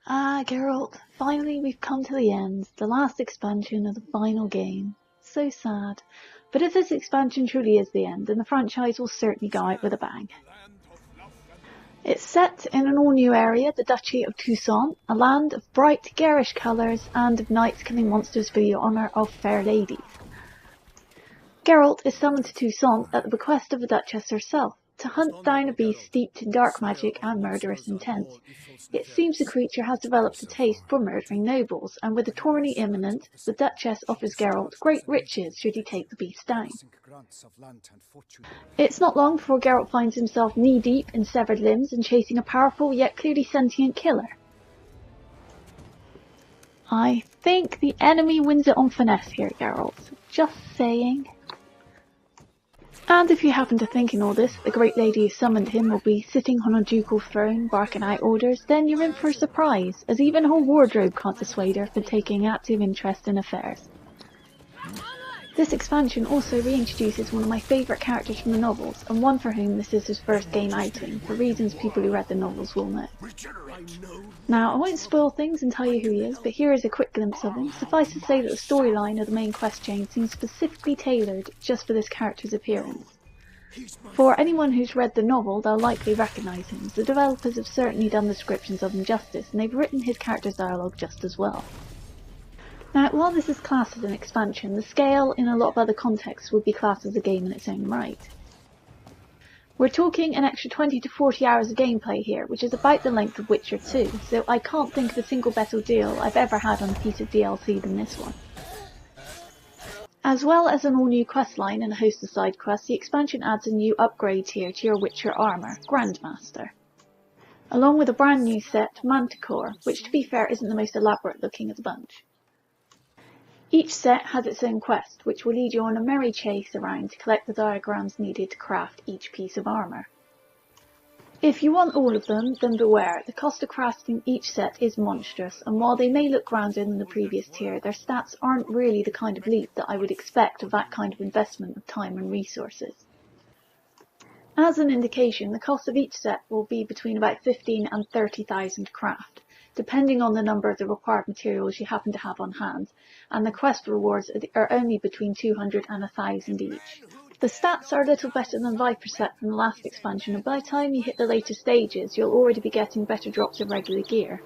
Ah, Geralt, finally we've come to the end, the last expansion of the final game. So sad. But if this expansion truly is the end, then the franchise will certainly go out with a bang. It's set in an all-new area, the Duchy of Toussaint, a land of bright, garish colours and of knights killing monsters for the honour of fair ladies. Geralt is summoned to Toussaint at the bequest of the Duchess herself, to hunt down a beast steeped in dark magic and murderous intent. It seems the creature has developed a taste for murdering nobles, and with the tourney imminent, the Duchess offers Geralt great riches should he take the beast down. It's not long before Geralt finds himself knee-deep in severed limbs and chasing a powerful yet clearly sentient killer. I think the enemy wins it on finesse here, Geralt. Just saying. And if you happen to think in all this, the great lady who summoned him will be sitting on a ducal throne, barking out orders, then you're in for a surprise, as even her wardrobe can't dissuade her from taking active interest in affairs. This expansion also reintroduces one of my favourite characters from the novels, and one for whom this is his first game outing, for reasons people who read the novels will know. Now, I won't spoil things and tell you who he is, but here is a quick glimpse of him. Suffice to say that the storyline of the main quest chain seems specifically tailored just for this character's appearance. For anyone who's read the novel, they'll likely recognise him, as the developers have certainly done the descriptions of him justice, and they've written his character's dialogue just as well. Now, while this is classed as an expansion, the scale in a lot of other contexts would be classed as a game in its own right. We're talking an extra 20 to 40 hours of gameplay here, which is about the length of Witcher 2, so I can't think of a single better deal I've ever had on a piece of DLC than this one. As well as an all-new questline and a host of side quests, the expansion adds a new upgrade tier to your Witcher armour, Grandmaster, along with a brand new set, Manticore, which to be fair isn't the most elaborate looking of the bunch. Each set has its own quest, which will lead you on a merry chase around to collect the diagrams needed to craft each piece of armour. If you want all of them, then beware, the cost of crafting each set is monstrous, and while they may look grander than the previous tier, their stats aren't really the kind of leap that I would expect of that kind of investment of time and resources. As an indication, the cost of each set will be between about 15 and 30,000 to craft, depending on the number of the required materials you happen to have on hand, and the quest rewards are only between 200 and 1,000 each. The stats are a little better than Viper Set from the last expansion, and by the time you hit the later stages, you'll already be getting better drops of regular gear.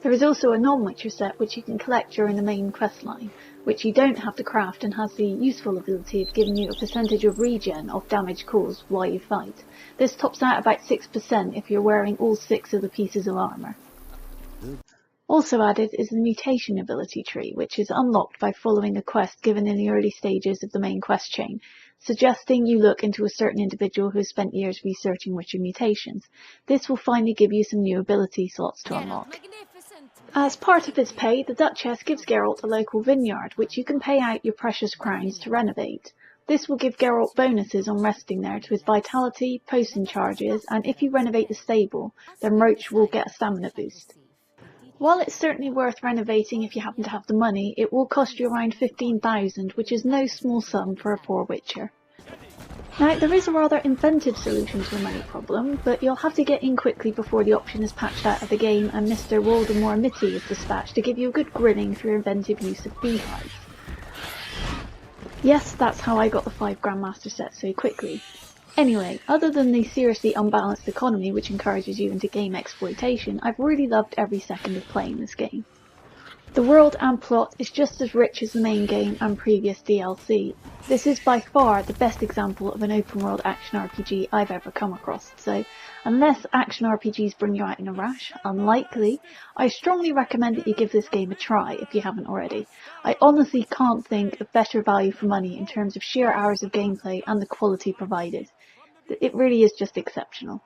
There is also a non-Witcher set which you can collect during the main questline, which you don't have to craft and has the useful ability of giving you a percentage of regen of damage caused while you fight. This tops out about 6% if you're wearing all 6 of the pieces of armour. Also added is the mutation ability tree, which is unlocked by following a quest given in the early stages of the main quest chain, suggesting you look into a certain individual who has spent years researching Witcher mutations. This will finally give you some new ability slots to unlock. As part of his pay, the Duchess gives Geralt a local vineyard, which you can pay out your precious crowns to renovate. This will give Geralt bonuses on resting there to his vitality, potion charges, and if you renovate the stable, then Roach will get a stamina boost. While it's certainly worth renovating if you happen to have the money, it will cost you around 15,000, which is no small sum for a poor Witcher. Now, there is a rather inventive solution to the money problem, but you'll have to get in quickly before the option is patched out of the game and Mr. Voldemort Mitty is dispatched to give you a good grilling for your inventive use of beehives. Yes, that's how I got the 5 Grandmaster sets so quickly. Anyway, other than the seriously unbalanced economy which encourages you into game exploitation, I've really loved every second of playing this game. The world and plot is just as rich as the main game and previous DLC. This is by far the best example of an open world action RPG I've ever come across, so unless action RPGs bring you out in a rash, unlikely, I strongly recommend that you give this game a try if you haven't already. I honestly can't think of better value for money in terms of sheer hours of gameplay and the quality provided. It really is just exceptional.